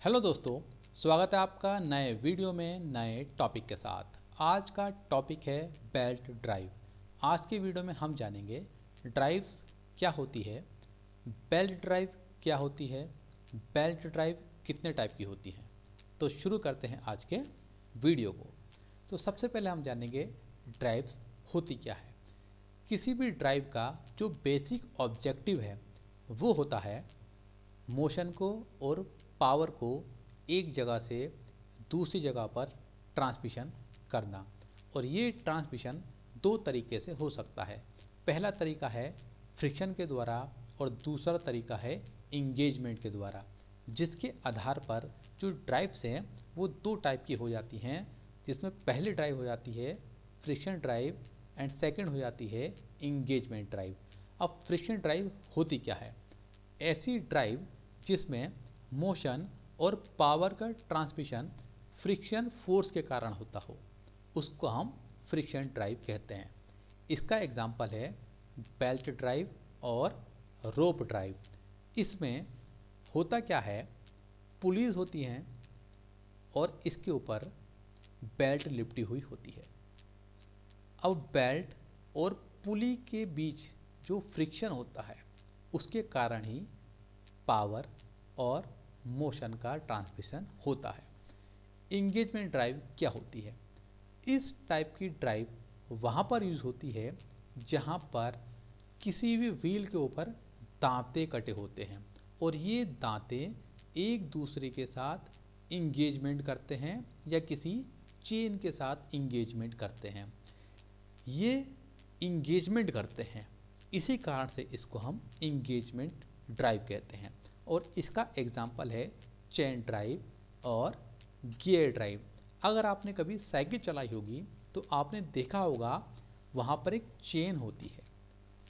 Hello दोस्तों, स्वागत है आपका नए वीडियो में नए टॉपिक के साथ। आज का टॉपिक है बेल्ट ड्राइव। आज की वीडियो में हम जानेंगे ड्राइव्स क्या होती है, बेल्ट ड्राइव क्या होती है, बेल्ट ड्राइव कितने टाइप की होती है। तो शुरू करते हैं आज के वीडियो को। तो सबसे पहले हम जानेंगे ड्राइव्स होती क्या है। किसी भी ड्राइव का जो बेसिक ऑब्जेक्टिव है वो होता है मोशन को और पावर को एक जगह से दूसरी जगह पर ट्रांसमिशन करना। और ये ट्रांसमिशन दो तरीके से हो सकता है। पहला तरीका है फ्रिक्शन के द्वारा और दूसरा तरीका है इंगेजमेंट के द्वारा, जिसके आधार पर जो ड्राइव्स हैं वो दो टाइप की हो जाती हैं, जिसमें पहली ड्राइव हो जाती है फ्रिक्शन ड्राइव एंड सेकंड हो जाती है इंगेजमेंट ड्राइव। अब फ्रिक्शन ड्राइव होती क्या है? ऐसी ड्राइव जिसमें मोशन और पावर का ट्रांसमिशन फ्रिक्शन फोर्स के कारण होता हो, उसको हम फ्रिक्शन ड्राइव कहते हैं। इसका एग्जांपल है बेल्ट ड्राइव और रोप ड्राइव। इसमें होता क्या है, पुलीज होती हैं और इसके ऊपर बेल्ट लिपटी हुई होती है। अब बेल्ट और पुली के बीच जो फ्रिक्शन होता है उसके कारण ही पावर और मोशन का ट्रांसमिशन होता है। इंगेजमेंट ड्राइव क्या होती है? इस टाइप की ड्राइव वहाँ पर यूज़ होती है जहाँ पर किसी भी व्हील के ऊपर दांते कटे होते हैं और ये दांते एक दूसरे के साथ इंगेजमेंट करते हैं या किसी चेन के साथ इंगेजमेंट करते हैं। ये इंगेजमेंट करते हैं, इसी कारण से इसको हम इंगेजमेंट ड्राइव कहते हैं। और इसका एग्जाम्पल है चेन ड्राइव और गियर ड्राइव। अगर आपने कभी साइकिल चलाई होगी तो आपने देखा होगा वहाँ पर एक चेन होती है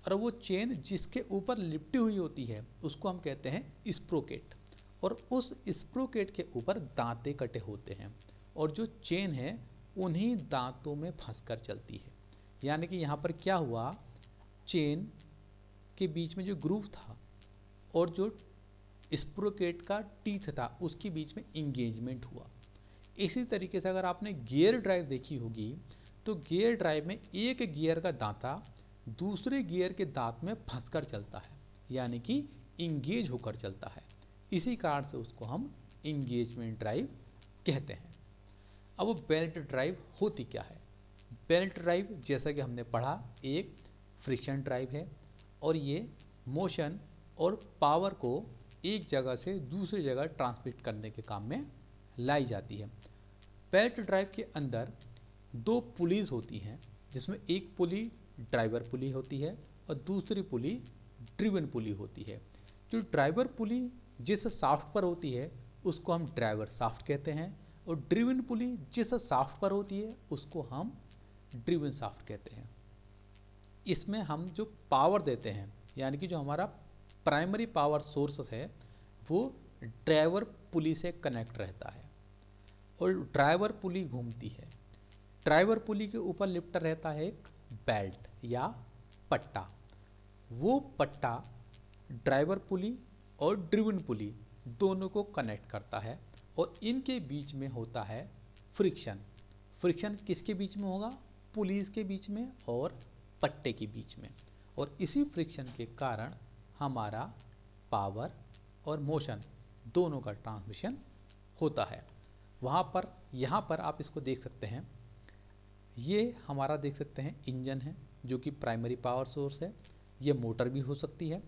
और वो चेन जिसके ऊपर लिपटी हुई होती है उसको हम कहते हैं स्प्रोकेट। और उस स्प्रोकेट के ऊपर दांते कटे होते हैं और जो चेन है उन्हीं दांतों में फंसकर चलती है। यानी कि यहाँ पर क्या हुआ, चेन के बीच में जो ग्रूव था और जो स्प्रोकेट का टीथ था उसके बीच में इंगेजमेंट हुआ। इसी तरीके से अगर आपने गियर ड्राइव देखी होगी तो गियर ड्राइव में एक गियर का दांता दूसरे गियर के दांत में फंसकर चलता है, यानी कि इंगेज होकर चलता है। इसी कारण से उसको हम इंगेजमेंट ड्राइव कहते हैं। अब वो बेल्ट ड्राइव होती क्या है? बेल्ट ड्राइव जैसा कि हमने पढ़ा एक फ्रिक्शन ड्राइव है और ये मोशन और पावर को एक जगह से दूसरी जगह ट्रांसमिट करने के काम में लाई जाती है। बेल्ट ड्राइव के अंदर दो पुलीज होती हैं, जिसमें एक पुली ड्राइवर पुली होती है और दूसरी पुली ड्रिवन पुली होती है। जो ड्राइवर पुली जिस शाफ्ट पर होती है उसको हम ड्राइवर शाफ्ट कहते हैं और ड्रिवन पुली जिस शाफ्ट पर होती है उसको हम ड्रिवन शाफ्ट कहते हैं। इसमें हम जो पावर देते हैं, यानी कि जो हमारा प्राइमरी पावर सोर्स है वो ड्राइवर पुली से कनेक्ट रहता है और ड्राइवर पुली घूमती है। ड्राइवर पुली के ऊपर लिपटा रहता है एक बेल्ट या पट्टा। वो पट्टा ड्राइवर पुली और ड्रिवन पुली दोनों को कनेक्ट करता है और इनके बीच में होता है फ्रिक्शन। फ्रिक्शन किसके बीच में होगा? पुलीज के बीच में और पट्टे के बीच में। और इसी फ्रिक्शन के कारण हमारा पावर और मोशन दोनों का ट्रांसमिशन होता है। वहाँ पर यहाँ पर आप इसको देख सकते हैं, ये हमारा देख सकते हैं इंजन है जो कि प्राइमरी पावर सोर्स है। ये मोटर भी हो सकती है।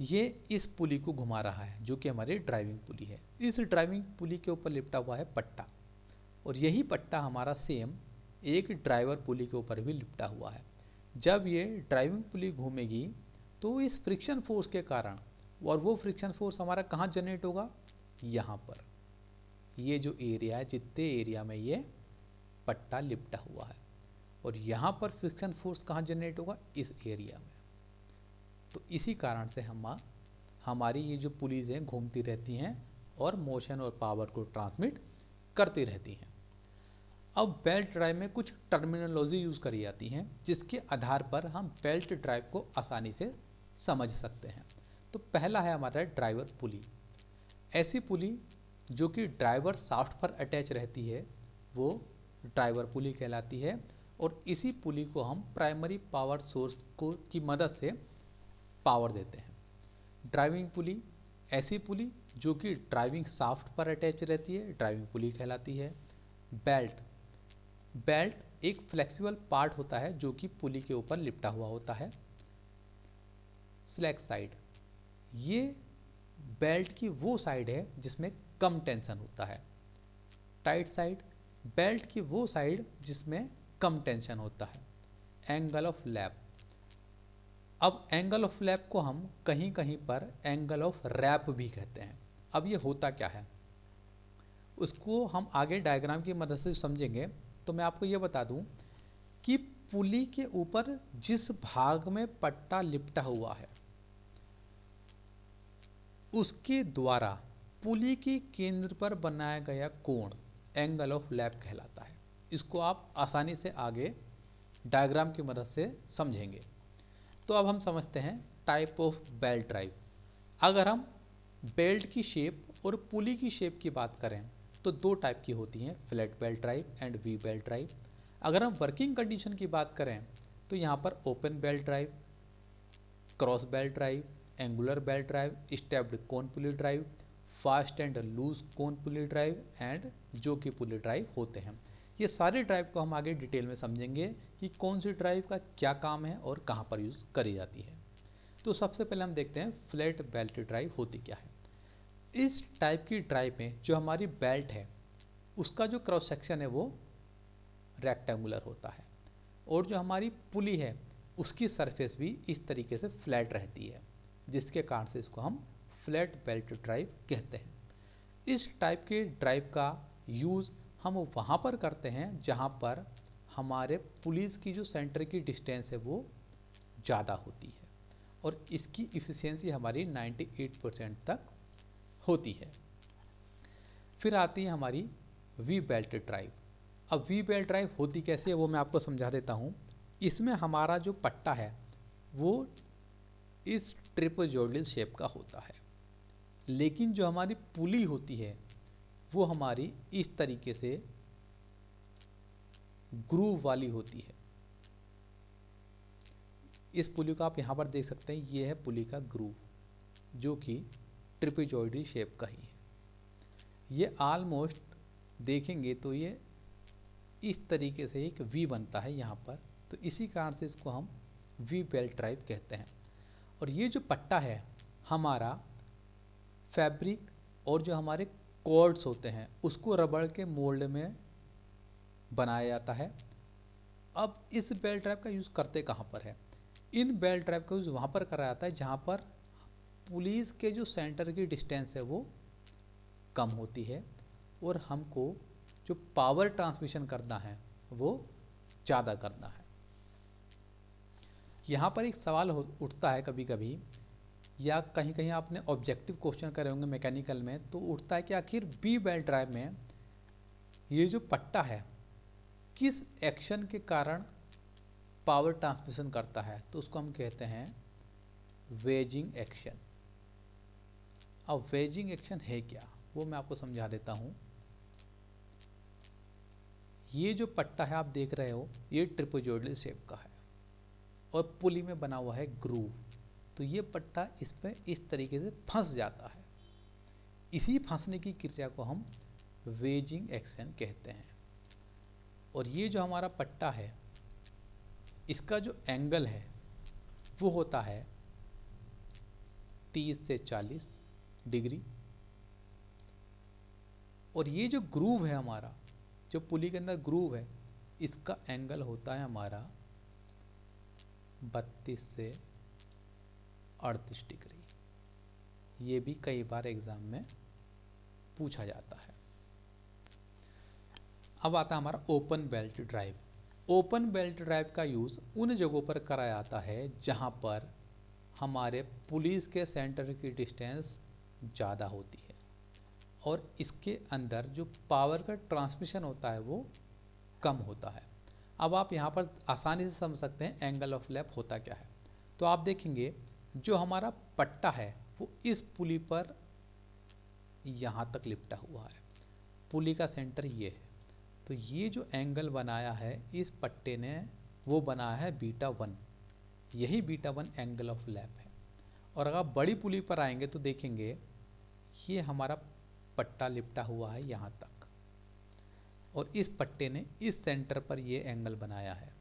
ये इस पुली को घुमा रहा है जो कि हमारी ड्राइविंग पुली है। इस ड्राइविंग पुली के ऊपर लिपटा हुआ है पट्टा और यही पट्टा हमारा सेम एक ड्राइवर पुली के ऊपर भी लिपटा हुआ है। जब ये ड्राइविंग पुली घूमेगी तो इस फ्रिक्शन फोर्स के कारण, और वो फ्रिक्शन फोर्स हमारा कहाँ जनरेट होगा? यहाँ पर। ये जो एरिया है, जितने एरिया में ये पट्टा लिपटा हुआ है, और यहाँ पर फ्रिक्शन फोर्स कहाँ जनरेट होगा? इस एरिया में। तो इसी कारण से हमारी ये जो पुलीज हैं घूमती रहती हैं और मोशन और पावर को ट्रांसमिट करती रहती हैं। अब बेल्ट ड्राइव में कुछ टर्मिनोलॉजी यूज़ करी जाती हैं जिसके आधार पर हम बेल्ट ड्राइव को आसानी से समझ सकते हैं। तो पहला है हमारा ड्राइवर पुली। ऐसी पुली जो कि ड्राइवर शाफ्ट पर अटैच रहती है वो ड्राइवर पुली कहलाती है। और इसी पुली को हम प्राइमरी पावर सोर्स को की मदद से पावर देते हैं। ड्राइविंग पुली ऐसी पुली जो कि ड्राइविंग शाफ्ट पर अटैच रहती है, ड्राइविंग पुली कहलाती है। बेल्ट बेल्ट एक फ्लेक्सिबल पार्ट होता है जो कि पुली के ऊपर लिपटा हुआ होता है। स्लैक साइड, ये बेल्ट की वो साइड है जिसमें कम टेंशन होता है। टाइट साइड, बेल्ट की वो साइड जिसमें कम टेंशन होता है। एंगल ऑफ लैप, अब एंगल ऑफ लैप को हम कहीं कहीं पर एंगल ऑफ रैप भी कहते हैं। अब ये होता क्या है उसको हम आगे डायग्राम की मदद से समझेंगे। तो मैं आपको ये बता दूं कि पुली के ऊपर जिस भाग में पट्टा लिपटा हुआ है उसके द्वारा पुली के केंद्र पर बनाया गया कोण एंगल ऑफ लैप कहलाता है। इसको आप आसानी से आगे डायग्राम की मदद से समझेंगे। तो अब हम समझते हैं टाइप ऑफ बेल्ट ड्राइव। अगर हम बेल्ट की शेप और पुली की शेप की बात करें तो दो टाइप की होती हैं, flat belt drive and we belt drive. अगर हम वर्किंग कंडीशन की बात करें तो यहाँ पर open belt drive, cross belt drive, angular belt drive, stepped cone pulley drive, fast and loose cone pulley drive and जो कि पुली ड्राइव होते हैं। ये सारे ड्राइव को हम आगे डिटेल में समझेंगे कि कौन सी ड्राइव का क्या काम है और कहाँ पर यूज़ करी जाती है। तो सबसे पहले हम देखते हैं फ्लैट बेल्ट ड्राइव होती क्या है। इस टाइप की ड्राइव में जो हमारी बेल्ट है उसका जो क्रॉस सेक्शन है वो रेक्टेंगुलर होता है और जो हमारी पुली है उसकी सरफेस भी इस तरीके से फ्लैट रहती है, जिसके कारण से इसको हम फ्लैट बेल्ट ड्राइव कहते हैं। इस टाइप के ड्राइव का यूज़ हम वहाँ पर करते हैं जहाँ पर हमारे पुलिस की जो सेंटर की डिस्टेंस है वो ज़्यादा होती है और इसकी इफ़िशियंसी हमारी 98% तक होती है। फिर आती है हमारी वी बेल्ट ड्राइव। अब वी बेल्ट ड्राइव होती कैसे है वो मैं आपको समझा देता हूँ। इसमें हमारा जो पट्टा है वो इस ट्रेपेजोइडल शेप का होता है, लेकिन जो हमारी पुली होती है वो हमारी इस तरीके से ग्रूव वाली होती है। इस पुली को आप यहाँ पर देख सकते हैं, ये है पुली का ग्रूव जो कि ट्रेपेजोइडल शेप का ही है। ये ऑलमोस्ट देखेंगे तो ये इस तरीके से एक वी बनता है यहाँ पर, तो इसी कारण से इसको हम वी बेल्ट ड्राइव कहते हैं। और ये जो पट्टा है हमारा फैब्रिक और जो हमारे कॉर्ड्स होते हैं उसको रबड़ के मोल्ड में बनाया जाता है। अब इस बेल्ट ड्राइव का यूज़ करते कहाँ पर है? इन बेल्ट ड्राइव का यूज़ वहाँ पर करा जाता है जहाँ पर पुलिस के जो सेंटर की डिस्टेंस है वो कम होती है और हमको जो पावर ट्रांसमिशन करना है वो ज़्यादा करना है। यहाँ पर एक सवाल उठता है कभी कभी, या कहीं कहीं आपने ऑब्जेक्टिव क्वेश्चन करे होंगे मैकेनिकल में, तो उठता है कि आखिर बी बेल्ट ड्राइव में ये जो पट्टा है किस एक्शन के कारण पावर ट्रांसमिशन करता है, तो उसको हम कहते हैं वेजिंग एक्शन। अब वेजिंग एक्शन है क्या वो मैं आपको समझा देता हूँ। ये जो पट्टा है आप देख रहे हो ये ट्रेपेजोइडल शेप का है और पुली में बना हुआ है ग्रूव, तो ये पट्टा इस पर इस तरीके से फंस जाता है। इसी फंसने की क्रिया को हम वेजिंग एक्शन कहते हैं। और ये जो हमारा पट्टा है इसका जो एंगल है वो होता है 30 से 40 डिग्री। और ये जो ग्रूव है हमारा, जो पुली के अंदर ग्रूव है, इसका एंगल होता है हमारा 32 से 38 डिग्री। ये भी कई बार एग्जाम में पूछा जाता है। अब आता है हमारा open belt drive. Open belt drive का यूज़ उन जगहों पर करा जाता है जहां पर हमारे पुलिस के सेंटर की डिस्टेंस ज़्यादा होती है और इसके अंदर जो पावर का ट्रांसमिशन होता है वो कम होता है। अब आप यहाँ पर आसानी से समझ सकते हैं एंगल ऑफ लैप होता क्या है। तो आप देखेंगे जो हमारा पट्टा है वो इस पुली पर यहाँ तक लिपटा हुआ है, पुली का सेंटर ये है। तो ये जो एंगल बनाया है इस पट्टे ने वो बनाया है β1, यही β1 एंगल ऑफ लैप है। और अगर आप बड़ी पुली पर आएंगे तो देखेंगे ये हमारा पट्टा लिपटा हुआ है यहाँ तक, और इस पट्टे ने इस सेंटर पर ये एंगल बनाया है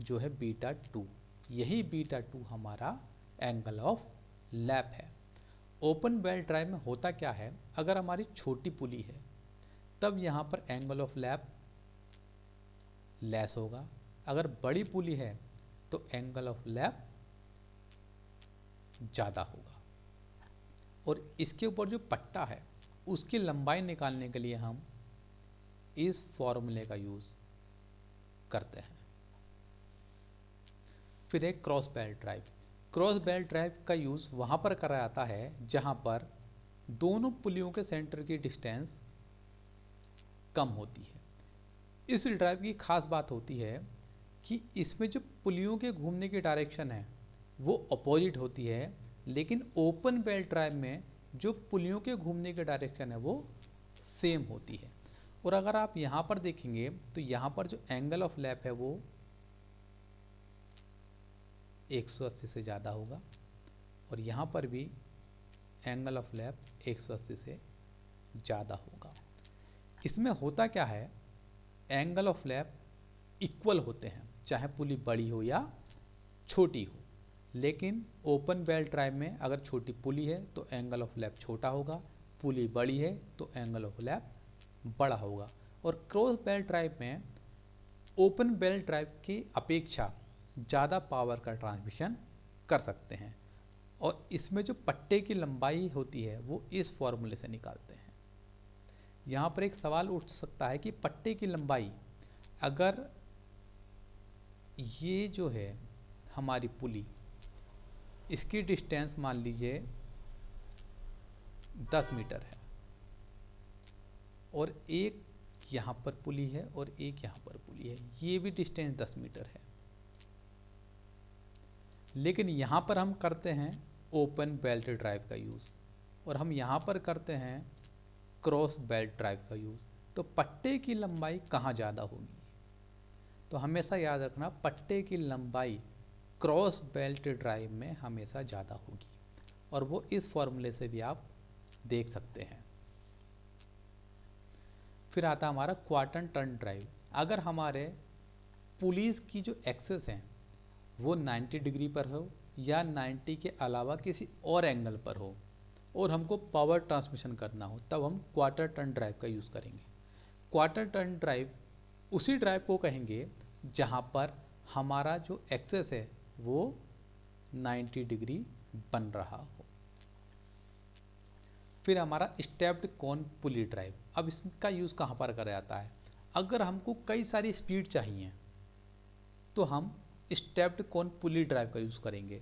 जो है β2, यही β2 हमारा एंगल ऑफ लैप है। ओपन बेल्ट ड्राइव में होता क्या है, अगर हमारी छोटी पुली है तब यहाँ पर एंगल ऑफ लैप लेस होगा, अगर बड़ी पुली है तो एंगल ऑफ लैप ज़्यादा होगा। और इसके ऊपर जो पट्टा है उसकी लंबाई निकालने के लिए हम इस फॉर्मूले का यूज़ करते हैं। फिर एक cross belt drive. Cross belt drive का यूज़ वहाँ पर करा जाता है जहाँ पर दोनों पुलियों के सेंटर की डिस्टेंस कम होती है। इस ड्राइव की खास बात होती है कि इसमें जो पुलियों के घूमने की डायरेक्शन है वो अपोजिट होती है, लेकिन ओपन बेल्ट ड्राइव में जो पुलियों के घूमने की डायरेक्शन है वो सेम होती है। और अगर आप यहाँ पर देखेंगे तो यहाँ पर जो एंगल ऑफ लैप है वो 180 से ज़्यादा होगा, और यहाँ पर भी एंगल ऑफ लैप 180 से ज़्यादा होगा। इसमें होता क्या है, एंगल ऑफ लैप इक्वल होते हैं चाहे पुली बड़ी हो या छोटी हो, लेकिन ओपन बेल्ट ड्राइव में अगर छोटी पुली है तो एंगल ऑफ लैप छोटा होगा, पुली बड़ी है तो एंगल ऑफ लैप बड़ा होगा। और क्रॉस बेल्ट ड्राइव में ओपन बेल्ट ड्राइव की अपेक्षा ज़्यादा पावर का ट्रांसमिशन कर सकते हैं, और इसमें जो पट्टे की लंबाई होती है वो इस फॉर्मूले से निकालते हैं। यहाँ पर एक सवाल उठ सकता है कि पट्टे की लंबाई, अगर ये जो है हमारी पुली इसकी डिस्टेंस मान लीजिए 10 मीटर है, और एक यहाँ पर पुली है और एक यहाँ पर पुली है, ये भी डिस्टेंस 10 मीटर है, लेकिन यहाँ पर हम करते हैं ओपन बेल्ट ड्राइव का यूज़ और हम यहाँ पर करते हैं क्रॉस बेल्ट ड्राइव का यूज़। तो पट्टे की लंबाई कहाँ ज़्यादा होगी? तो हमेशा याद रखना, पट्टे की लंबाई क्रॉस बेल्ट ड्राइव में हमेशा ज़्यादा होगी, और वो इस फॉर्मूले से भी आप देख सकते हैं। फिर आता हमारा क्वार्टर टर्न ड्राइव। अगर हमारे पुलिस की जो एक्सेस हैं वो 90 डिग्री पर हो या 90 के अलावा किसी और एंगल पर हो और हमको पावर ट्रांसमिशन करना हो, तब हम क्वार्टर टर्न ड्राइव का यूज़ करेंगे। क्वार्टर टर्न ड्राइव उसी ड्राइव को कहेंगे जहाँ पर हमारा जो एक्सेस है वो 90 डिग्री बन रहा हो। फिर हमारा स्टेप्ड कोन पुली ड्राइव। अब इसका यूज़ कहाँ पर करा जाता है? अगर हमको कई सारी स्पीड चाहिए तो हम स्टेप्ड कोन पुली ड्राइव का यूज़ करेंगे।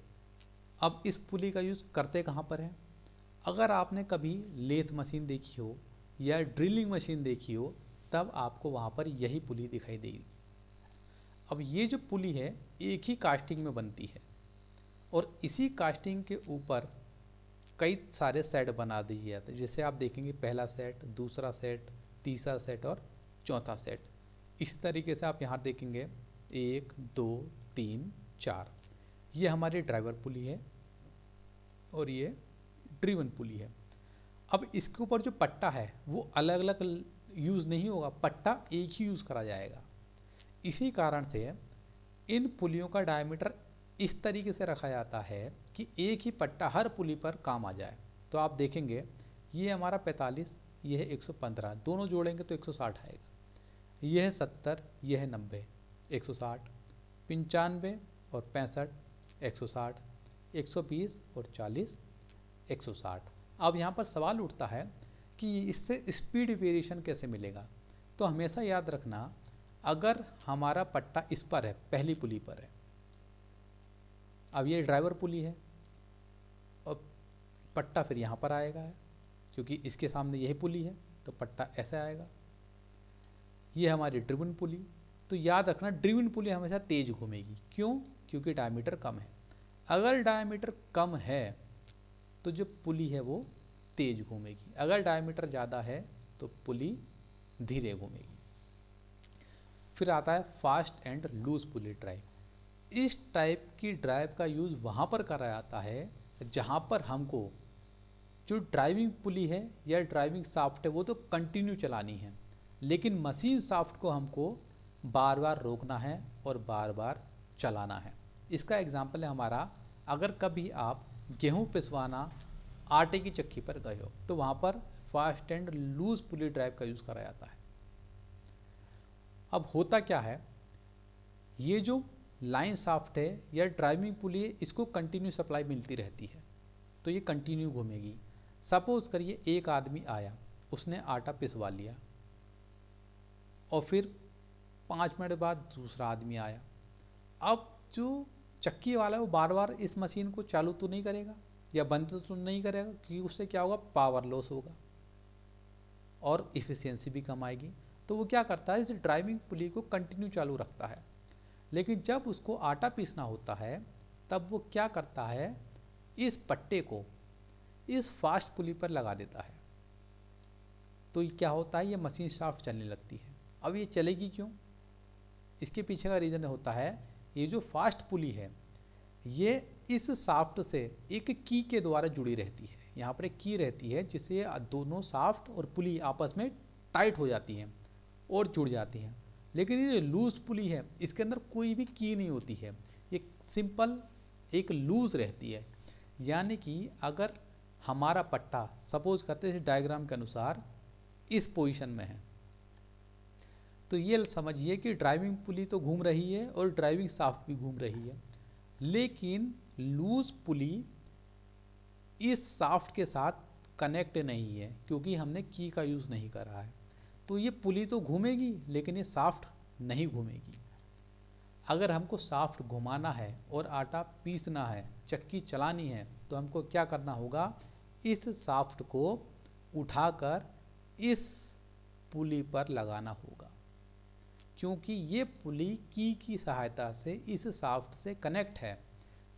अब इस पुली का यूज़ करते कहाँ पर है? अगर आपने कभी लेथ मशीन देखी हो या ड्रिलिंग मशीन देखी हो तब आपको वहाँ पर यही पुली दिखाई देगी। अब ये जो पुली है एक ही कास्टिंग में बनती है और इसी कास्टिंग के ऊपर कई सारे सेट बना दिए जाते हैं। जैसे आप देखेंगे पहला सेट, दूसरा सेट, तीसरा सेट और चौथा सेट। इस तरीके से आप यहाँ देखेंगे 1 2 3 4। ये हमारी ड्राइवर पुली है और ये ड्रिवन पुली है। अब इसके ऊपर जो पट्टा है वो अलग अलग यूज़ नहीं होगा, पट्टा एक ही यूज़ करा जाएगा। इसी कारण से इन पुलियों का डायमीटर इस तरीके से रखा जाता है कि एक ही पट्टा हर पुली पर काम आ जाए। तो आप देखेंगे ये हमारा 45, ये है 115, दोनों जोड़ेंगे तो 160 आएगा। ये है 70, ये है 90, 160, 95 और 65, 160, 120 और 40, 160। अब यहाँ पर सवाल उठता है कि इससे स्पीड वेरिएशन कैसे मिलेगा? तो हमेशा याद रखना, अगर हमारा पट्टा इस पर है, पहली पुली पर है, अब ये ड्राइवर पुली है और पट्टा फिर यहाँ पर आएगा क्योंकि इसके सामने यही पुली है तो पट्टा ऐसे आएगा। ये हमारी ड्रिवन पुली। तो याद रखना ड्रिवन पुली हमेशा तेज घूमेगी। क्यों? क्योंकि डायमीटर कम है। अगर डायमीटर कम है तो जो पुली है वो तेज घूमेगी, अगर डायमीटर ज़्यादा है तो पुली धीरे घूमेगी। फिर आता है fast and loose pulley drive. इस टाइप की ड्राइव का यूज़ वहाँ पर करा जाता है जहाँ पर हमको जो ड्राइविंग पुली है या ड्राइविंग शाफ्ट है वो तो कंटिन्यू चलानी है, लेकिन मशीन शाफ्ट को हमको बार बार रोकना है और बार बार चलाना है। इसका एग्जांपल है हमारा, अगर कभी आप गेहूं पिसवाना आटे की चक्की पर गए हो तो वहाँ पर fast and loose pulley drive का यूज़ करा जाता है। अब होता क्या है, ये जो लाइन शाफ्ट है या ड्राइविंग पुली है इसको कंटिन्यू सप्लाई मिलती रहती है, तो ये कंटिन्यू घूमेगी। सपोज करिए एक आदमी आया, उसने आटा पिसवा लिया और फिर 5 मिनट बाद दूसरा आदमी आया। अब जो चक्की वाला है वो बार बार इस मशीन को चालू तो नहीं करेगा या बंद तो नहीं करेगा, क्योंकि उससे क्या होगा, पावर लॉस होगा और इफ़िशियंसी भी कम आएगी। तो वो क्या करता है, इस ड्राइविंग पुली को कंटिन्यू चालू रखता है। लेकिन जब उसको आटा पीसना होता है तब वो क्या करता है, इस पट्टे को इस फास्ट पुली पर लगा देता है। तो क्या होता है, ये मशीन शाफ्ट चलने लगती है। अब ये चलेगी क्यों, इसके पीछे का रीज़न होता है, ये जो फास्ट पुली है ये इस शाफ्ट से एक की के द्वारा जुड़ी रहती है। यहाँ पर एक की रहती है जिससे दोनों शाफ्ट और पुली आपस में टाइट हो जाती हैं और जुड़ जाती हैं। लेकिन ये लूज पुली है इसके अंदर कोई भी की नहीं होती है, ये सिंपल एक लूज रहती है। यानी कि अगर हमारा पट्टा सपोज करते हैं डायग्राम के अनुसार इस पोजीशन में है, तो ये समझिए कि ड्राइविंग पुली तो घूम रही है और ड्राइविंग शाफ्ट भी घूम रही है, लेकिन लूज पुली इस शाफ्ट के साथ कनेक्ट नहीं है क्योंकि हमने की का यूज़ नहीं करा है। तो ये पुली तो घूमेगी लेकिन ये शाफ्ट नहीं घूमेगी। अगर हमको शाफ्ट घुमाना है और आटा पीसना है, चक्की चलानी है, तो हमको क्या करना होगा, इस शाफ्ट को उठाकर इस पुली पर लगाना होगा, क्योंकि ये पुली की सहायता से इस शाफ्ट से कनेक्ट है।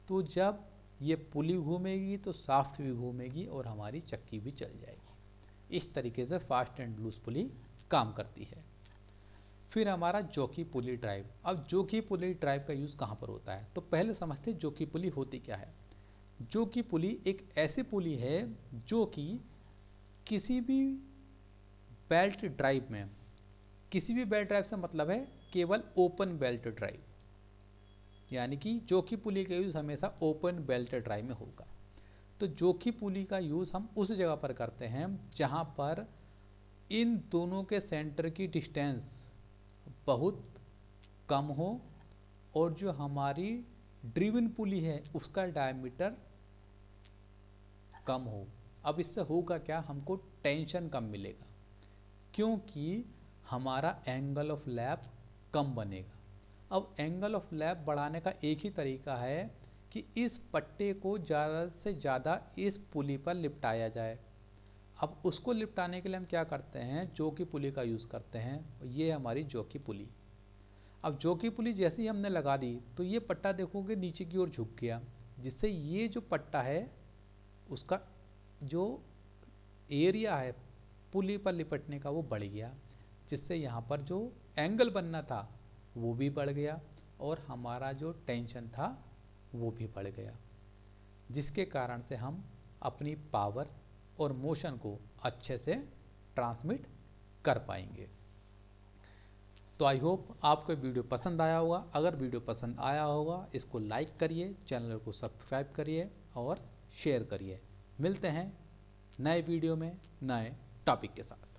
तो जब ये पुली घूमेगी तो शाफ्ट भी घूमेगी और हमारी चक्की भी चल जाएगी। इस तरीके से फास्ट एंड लूज पुली काम करती है। फिर हमारा जॉकी पुली ड्राइव। अब जॉकी पुली ड्राइव का यूज़ कहाँ पर होता है, तो पहले समझते हैं जॉकी पुली होती क्या है। जॉकी पुली एक ऐसी पुली है जो कि किसी भी बेल्ट ड्राइव में, किसी भी बेल्ट ड्राइव से मतलब है केवल ओपन बेल्ट ड्राइव, यानी कि जॉकी पुली का यूज़ हमेशा ओपन बेल्ट ड्राइव में होगा। तो जॉकी पुली का यूज़ हम उस जगह पर करते हैं जहाँ पर इन दोनों के सेंटर की डिस्टेंस बहुत कम हो और जो हमारी ड्रिवन पुली है उसका डायमीटर कम हो। अब इससे होगा क्या, हमको टेंशन कम मिलेगा क्योंकि हमारा एंगल ऑफ लैप कम बनेगा। अब एंगल ऑफ लैप बढ़ाने का एक ही तरीका है कि इस पट्टे को ज़्यादा से ज़्यादा इस पुली पर लिपटाया जाए। अब उसको लिपटाने के लिए हम क्या करते हैं, जॉकी पुली का यूज़ करते हैं। ये हमारी जॉकी पुली। अब जॉकी पुली जैसे ही हमने लगा दी तो ये पट्टा देखोगे नीचे की ओर झुक गया, जिससे ये जो पट्टा है उसका जो एरिया है पुली पर लिपटने का वो बढ़ गया, जिससे यहाँ पर जो एंगल बनना था वो भी बढ़ गया और हमारा जो टेंशन था वो भी बढ़ गया, जिसके कारण से हम अपनी पावर और मोशन को अच्छे से ट्रांसमिट कर पाएंगे। तो आई होप आपको वीडियो पसंद आया होगा। अगर वीडियो पसंद आया होगा इसको लाइक करिए, चैनल को सब्सक्राइब करिए और शेयर करिए। मिलते हैं नए वीडियो में नए टॉपिक के साथ।